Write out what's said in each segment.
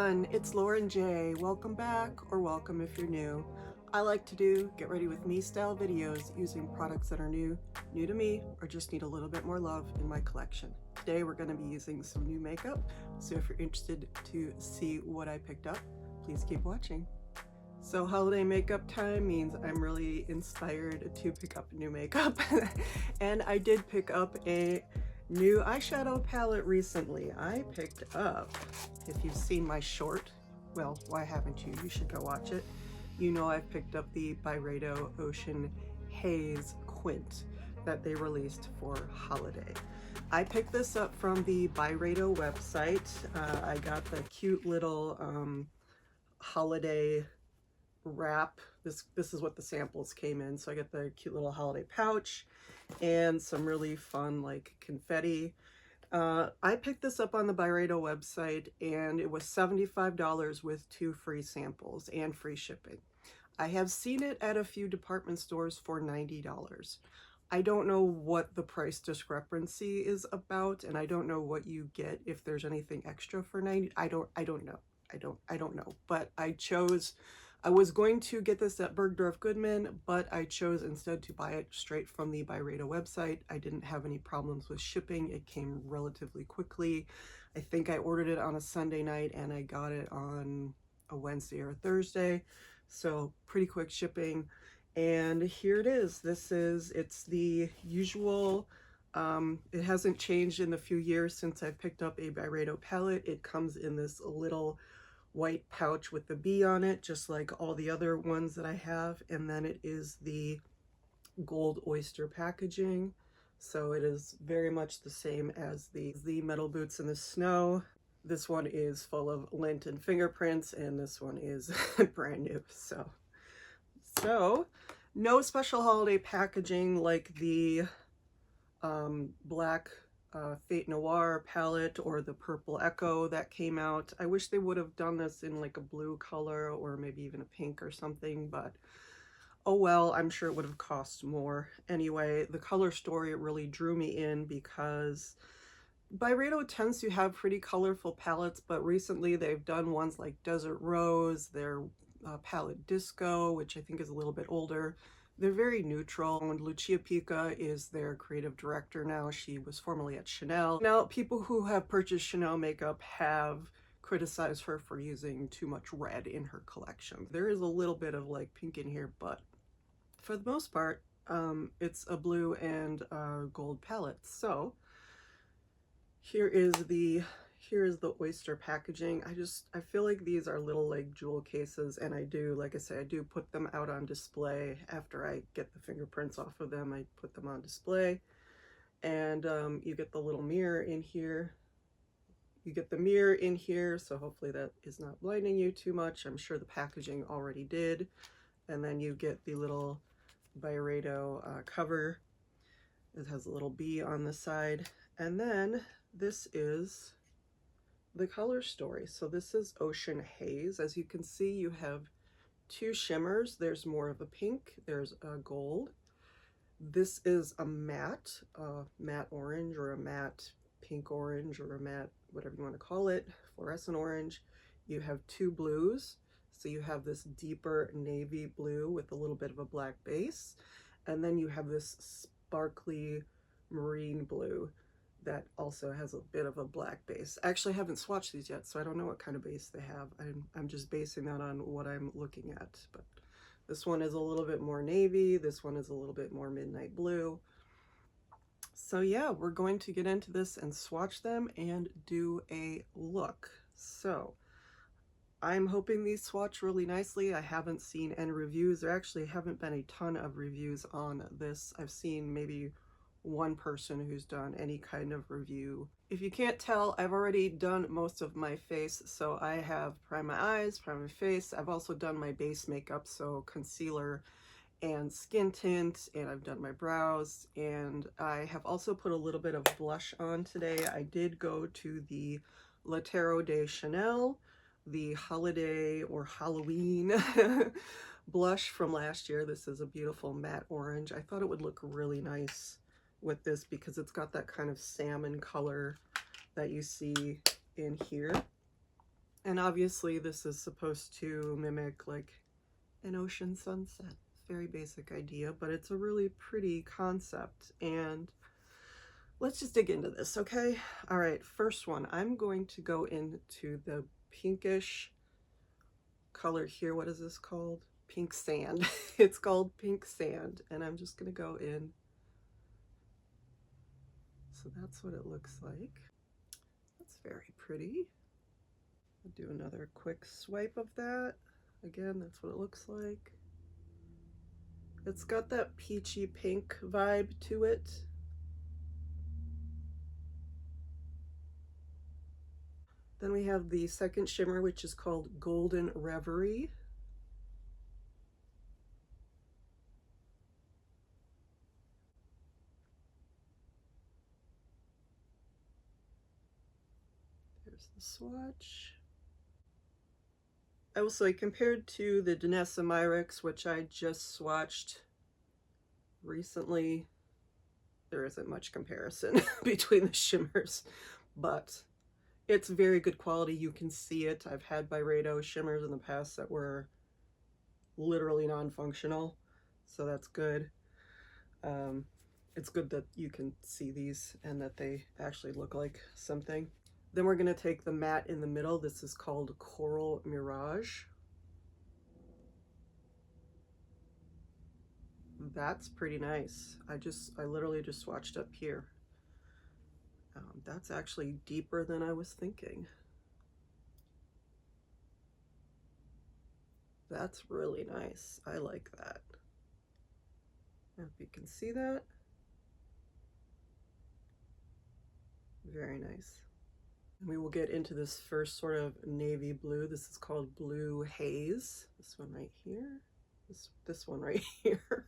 everyone, it's Lauren J. Welcome back, or welcome if you're new. I like to do get ready with me style videos using products that are new to me, or just need a little bit more love in my collection. Today we're going to be using some new makeup, so if you're interested to see what I picked up, please keep watching. So holiday makeup time means I'm really inspired to pick up new makeup and I did pick up a new eyeshadow palette recently. I picked up, if you've seen my short, well, why haven't you? You should go watch it. You know I've picked up the Byredo Ocean Haze Quint that they released for holiday. I picked this up from the Byredo website. I got the cute little holiday wrap. This is what the samples came in. So I got the cute little holiday pouch and some really fun like confetti. I picked this up on the Byredo website and it was $75 with 2 free samples and free shipping. I have seen it at a few department stores for $90. I don't know what the price discrepancy is about, and I don't know what you get if there's anything extra for $90. I don't know. But I was going to get this at Bergdorf Goodman, but I chose instead to buy it straight from the Byredo website. I didn't have any problems with shipping. It came relatively quickly. I think I ordered it on a Sunday night and I got it on a Wednesday or a Thursday. So pretty quick shipping. And here it is. It's the usual, it hasn't changed in the few years since I picked up a Byredo palette. It comes in this little white pouch with the bee on it, just like all the other ones that I have. And then it is the gold oyster packaging. So it is very much the same as the Metal Boots in the Snow. This one is full of lint and fingerprints, and this one is brand new. So no special holiday packaging like the black Fate Noir palette or the purple Echo that came out. I wish they would have done this in like a blue color or maybe even a pink or something, but oh well, I'm sure it would have cost more. Anyway, the color story really drew me in because Byredo tends to have pretty colorful palettes, but recently they've done ones like Desert Rose, their palette Disco, which I think is a little bit older. They're very neutral, and Lucia Pica is their creative director now. She was formerly at Chanel. Now, people who have purchased Chanel makeup have criticized her for using too much red in her collection. There is a little bit of like pink in here, but for the most part, it's a blue and gold palette. So here is the oyster packaging. I feel like these are little like jewel cases, and like I say, I do put them out on display after I get the fingerprints off of them. I put them on display, and you get the little mirror in here. You get the mirror in here, so hopefully that is not blinding you too much. I'm sure the packaging already did. And then you get the little Byredo cover. It has a little bee on the side, and then this is the color story. So this is Ocean Haze. As you can see, you have 2 shimmers. There's more of a pink, there's a gold. This is a matte orange, or a matte pink orange, or a matte, whatever you want to call it, fluorescent orange. You have 2 blues. So you have this deeper navy blue with a little bit of a black base. And then you have this sparkly marine blue that also has a bit of a black base. Actually, I haven't swatched these yet, so I don't know what kind of base they have. I'm just basing that on what I'm looking at. But this one is a little bit more navy. This one is a little bit more midnight blue. So yeah, we're going to get into this and swatch them and do a look. So I'm hoping these swatch really nicely. I haven't seen any reviews. There actually haven't been a ton of reviews on this. I've seen maybe one person who's done any kind of review. If you can't tell, I've already done most of my face, so I have primed my eyes, primed my face. I've also done my base makeup, so concealer and skin tint, and I've done my brows, and I have also put a little bit of blush on today. I did go to the Le Terreau de Chanel, the holiday or Halloween blush from last year. This is a beautiful matte orange. I thought it would look really nice with this because it's got that kind of salmon color that you see in here. And obviously this is supposed to mimic like an ocean sunset. Very basic idea, but it's a really pretty concept. And let's just dig into this, okay? All right, first one, I'm going to go into the pinkish color here. What is this called? Pink sand. It's called pink sand, and I'm just gonna go in. So that's what it looks like. That's very pretty. I'll do another quick swipe of that. Again, that's what it looks like. It's got that peachy pink vibe to it. Then we have the second shimmer, which is called Golden Reverie. There's the swatch. I will say, compared to the Danessa Myrix, which I just swatched recently, there isn't much comparison between the shimmers, but it's very good quality. You can see it. I've had Byredo shimmers in the past that were literally non-functional, so that's good. It's good that you can see these and that they actually look like something. Then we're going to take the matte in the middle. This is called Coral Mirage. That's pretty nice. I literally just swatched up here. That's actually deeper than I was thinking. That's really nice. I like that. If you can see that. Very nice. And we will get into this first sort of navy blue. This is called Blue Haze. This one right here. This one right here.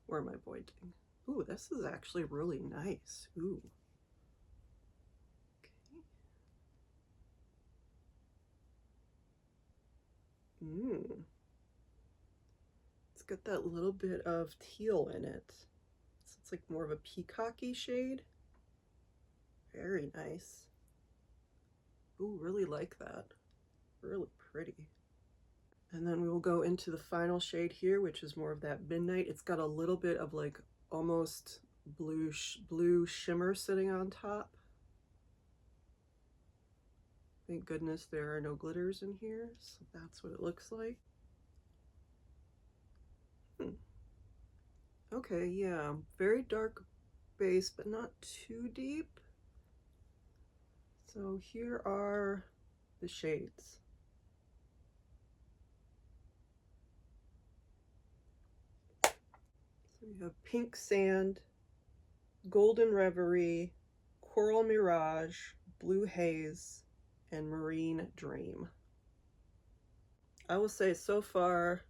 Where am I pointing? Ooh, this is actually really nice. Ooh. Okay. It's got that little bit of teal in it. So it's like more of a peacocky shade. Very nice. Ooh, really like that. Really pretty. And then we will go into the final shade here, which is more of that midnight. It's got a little bit of like almost blue shimmer sitting on top. Thank goodness there are no glitters in here. So that's what it looks like. Okay, yeah, very dark base, but not too deep. So here are the shades. So we have Pink Sand, Golden Reverie, Coral Mirage, Blue Haze, and Marine Dream. I will say so far,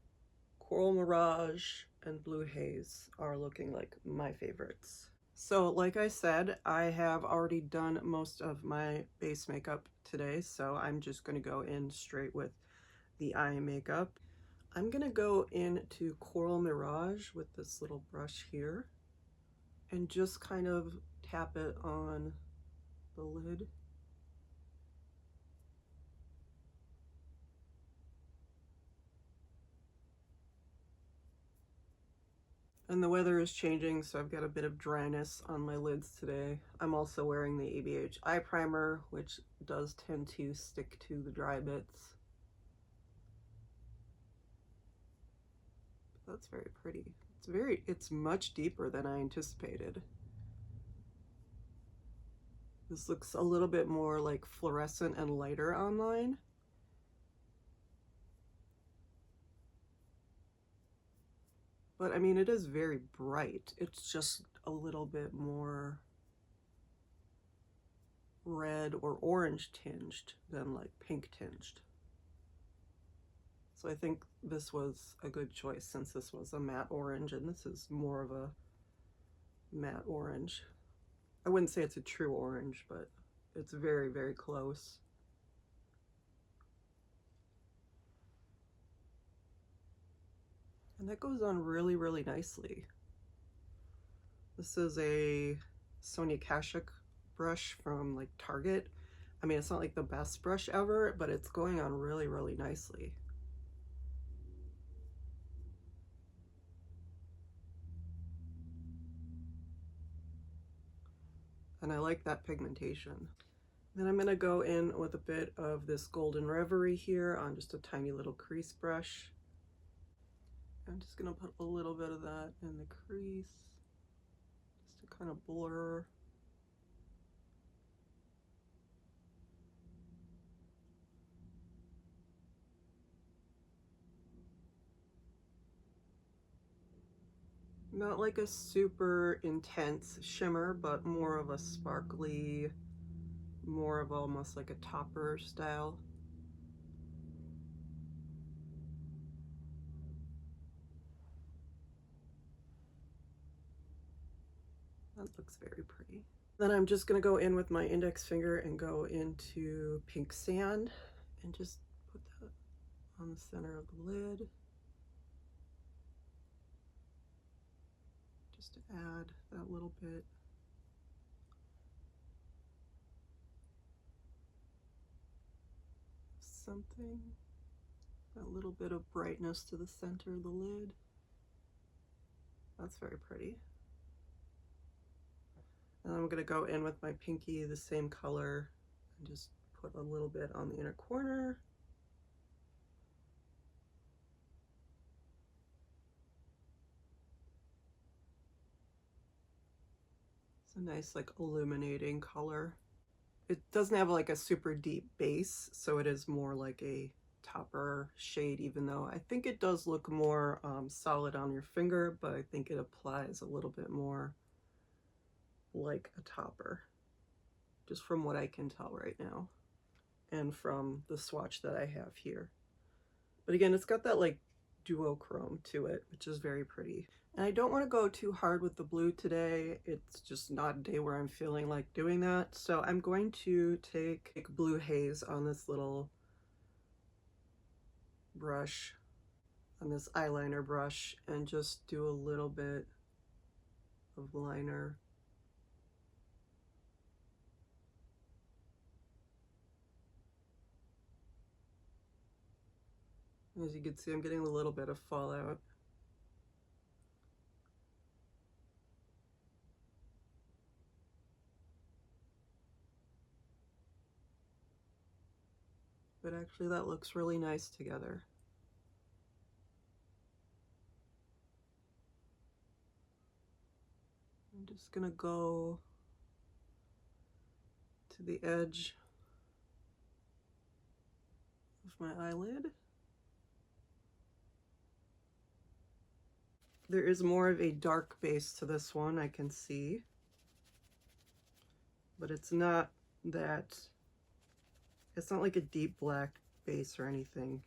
Coral Mirage and Blue Haze are looking like my favorites. So like I said, I have already done most of my base makeup today, so I'm just going to go in straight with the eye makeup. I'm going to go into Coral Mirage with this little brush here and just kind of tap it on the lid. And the weather is changing, so I've got a bit of dryness on my lids today. I'm also wearing the ABH eye primer, which does tend to stick to the dry bits. That's very pretty. It's much deeper than I anticipated. This looks a little bit more like fluorescent and lighter online. But I mean, it is very bright. It's just a little bit more red or orange tinged than like pink tinged. So I think this was a good choice since this was a matte orange and this is more of a matte orange. I wouldn't say it's a true orange, but it's very, very close. And that goes on really, really nicely. This is a Sonia Kashuk brush from like Target. I mean, it's not like the best brush ever, but it's going on really, really nicely. And I like that pigmentation. Then I'm gonna go in with a bit of this Golden Reverie here on just a tiny little crease brush. I'm just gonna put a little bit of that in the crease, just to kind of blur. Not like a super intense shimmer, but more of a sparkly, more of almost like a topper style. That looks very pretty. Then I'm just gonna go in with my index finger and go into Pink Sand and just put that on the center of the lid. Just to add that little bit. Something, that little bit of brightness to the center of the lid. That's very pretty. And I'm gonna go in with my pinky, the same color, and just put a little bit on the inner corner. It's a nice like illuminating color. It doesn't have like a super deep base, so it is more like a topper shade, even though I think it does look more solid on your finger, but I think it applies a little bit more like a topper, just from what I can tell right now and from the swatch that I have here. But again, it's got that like duochrome to it, which is very pretty. And I don't want to go too hard with the blue today. It's just not a day where I'm feeling like doing that. So I'm going to take Blue Haze on this little brush, on this eyeliner brush, and just do a little bit of liner. As you can see, I'm getting a little bit of fallout. But actually that looks really nice together. I'm just gonna go to the edge of my eyelid. There is more of a dark base to this one, I can see, but it's not that, it's not like a deep black base or anything,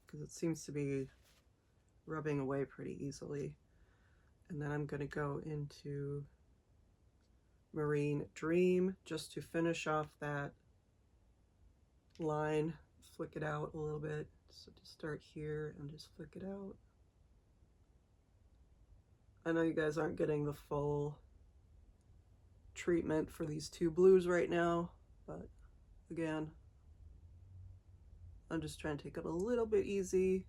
because it seems to be rubbing away pretty easily. And then I'm going to go into Marine Dream just to finish off that line, flick it out a little bit. So just start here and just flick it out. I know you guys aren't getting the full treatment for these two blues right now, but again, I'm just trying to take it a little bit easy.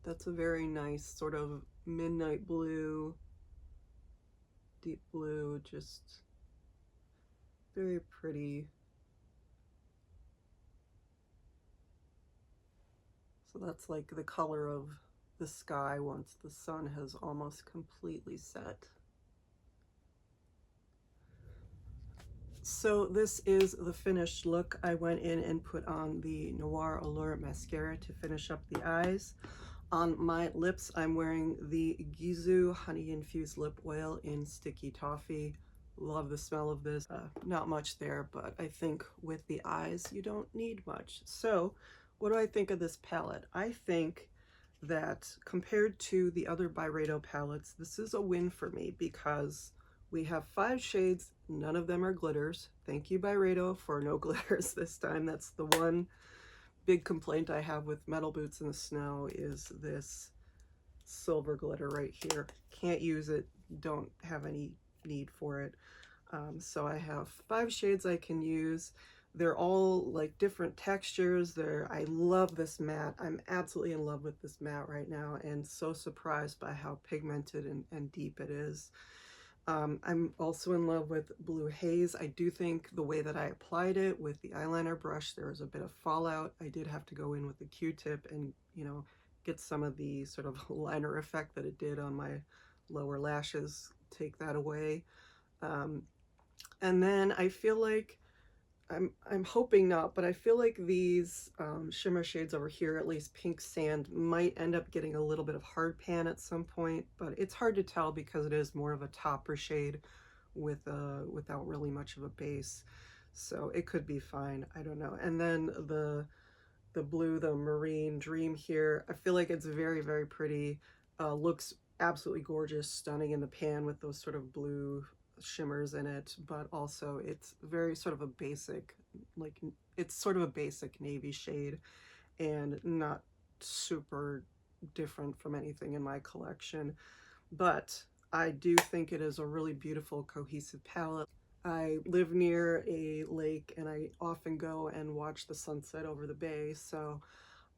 That's a very nice sort of midnight blue, deep blue, just very pretty. So that's like the color of the sky once the sun has almost completely set. So this is the finished look. I went in and put on the Noir Allure mascara to finish up the eyes. On my lips, I'm wearing the Gisou Honey Infused Lip Oil in Sticky Toffee. Love the smell of this. Not much there, but I think with the eyes, you don't need much. So what do I think of this palette? I think that compared to the other Byredo palettes, this is a win for me because we have 5 shades. None of them are glitters. Thank you, Byredo, for no glitters this time. That's the one big complaint I have with metal boots in the snow is this silver glitter right here. Can't use it, don't have any need for it. So I have 5 shades I can use. They're all like different textures. I love this matte. I'm absolutely in love with this matte right now, and so surprised by how pigmented and deep it is. I'm also in love with Blue Haze. I do think the way that I applied it with the eyeliner brush, there was a bit of fallout. I did have to go in with a Q-tip and, you know, get some of the sort of liner effect that it did on my lower lashes, take that away. And then I feel like, I'm hoping not, but I feel like these shimmer shades over here, at least Pink Sand, might end up getting a little bit of hard pan at some point, but it's hard to tell because it is more of a topper shade without really much of a base. So it could be fine, I don't know. And then the blue, the Marine Dream here, I feel like it's very, very pretty. Looks absolutely gorgeous, stunning in the pan with those sort of blue shimmers in it, but also it's very sort of a basic, like it's sort of a basic navy shade and not super different from anything in my collection. But I do think it is a really beautiful, cohesive palette. I live near a lake and I often go and watch the sunset over the bay, so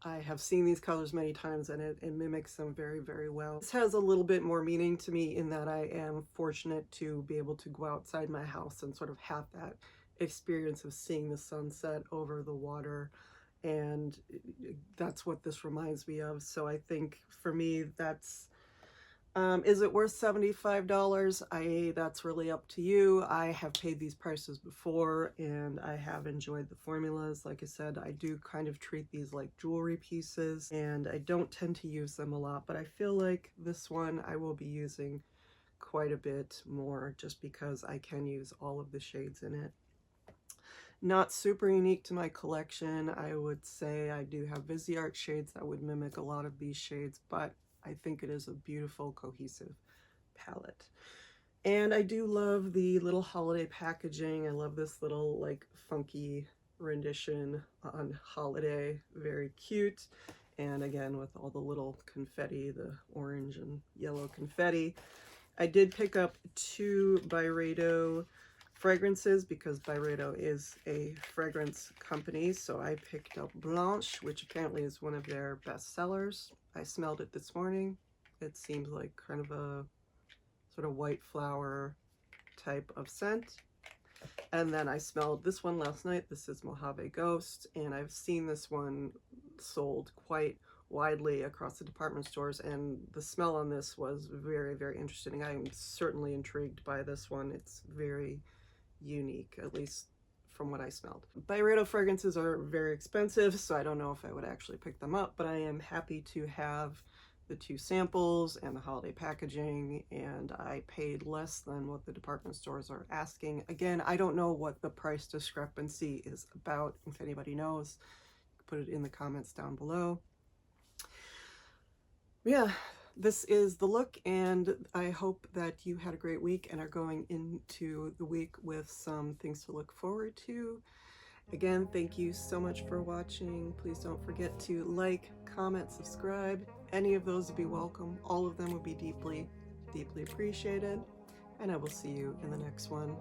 I have seen these colors many times and it mimics them very, very well. This has a little bit more meaning to me in that I am fortunate to be able to go outside my house and sort of have that experience of seeing the sunset over the water, and that's what this reminds me of. So I think for me, that's is it worth $75? That's really up to you. I have paid these prices before and I have enjoyed the formulas. Like I said, I do kind of treat these like jewelry pieces and I don't tend to use them a lot, but I feel like this one I will be using quite a bit more just because I can use all of the shades in it. Not super unique to my collection. I would say I do have Viseart shades that would mimic a lot of these shades, but I think it is a beautiful, cohesive palette. And I do love the little holiday packaging. I love this little like funky rendition on holiday. Very cute. And again, with all the little confetti, the orange and yellow confetti. I did pick up 2 Byredo fragrances because Byredo is a fragrance company. So I picked up Blanche, which apparently is one of their best sellers. I smelled it this morning. It seems like kind of a sort of white flower type of scent. And then I smelled this one last night. This is Mojave Ghost, and I've seen this one sold quite widely across the department stores, and the smell on this was very, very interesting. I am certainly intrigued by this one. It's very unique, at least from what I smelled. Byredo fragrances are very expensive, so I don't know if I would actually pick them up, but I am happy to have the 2 samples and the holiday packaging, and I paid less than what the department stores are asking. Again, I don't know what the price discrepancy is about. If anybody knows, put it in the comments down below. Yeah, this is the look, and I hope that you had a great week and are going into the week with some things to look forward to. Again, thank you so much for watching. Please don't forget to like, comment, subscribe. Any of those would be welcome. All of them would be deeply, deeply appreciated. And I will see you in the next one.